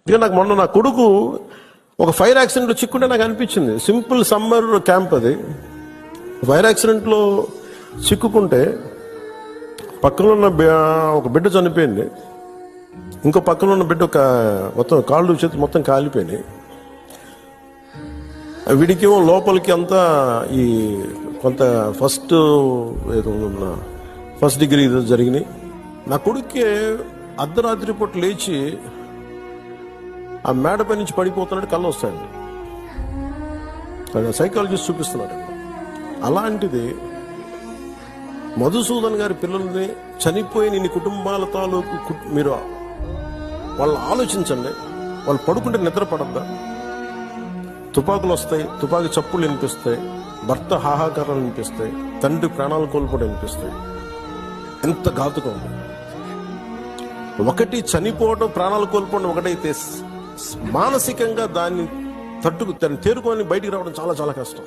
ఇక నాకు మొన్న నా కొడుకు ఒక ఫైర్ యాక్సిడెంట్లో చిక్కుంటే నాకు అనిపించింది. సింపుల్ సమ్మర్ క్యాంప్ అది. ఫైర్ యాక్సిడెంట్లో చిక్కుకుంటే పక్కన ఉన్న ఒక బిడ్డ చనిపోయింది, ఇంకో పక్కన ఉన్న బిడ్డ ఒక మొత్తం కాళ్ళు చేతి మొత్తం కాలిపోయినాయి. వీడికేమో లోపలికి అంతా ఈ కొంత ఫస్ట్ డిగ్రీ జరిగినాయి. నా కొడుక్కి అర్ధరాత్రి పూట లేచి ఆ మేడపై నుంచి పడిపోతున్నాడు, కళ్ళు వస్తాయండి. సైకాలజిస్ట్ చూపిస్తున్నాడు. అలాంటిది మధుసూదన్ గారి పిల్లల్ని చనిపోయిన ఇన్ని కుటుంబాల తాలూకు మీరు వాళ్ళు ఆలోచించండి. వాళ్ళు పడుకుంటే నిద్ర పడద్దా? తుపాకులు వస్తాయి, తుపాకి చప్పులు వినిపిస్తాయి, భర్త హాహాకారాలు వినిపిస్తాయి, తండ్రి ప్రాణాలు కోల్పోవడం వినిపిస్తాయి. ఎంత ఘాతుకం! ఒకటి చనిపోవడం, ప్రాణాలు కోల్పోవడం ఒకటైతే మానసికంగా దాన్ని తేరుకొని బయటికి రావడం చాలా చాలా కష్టం.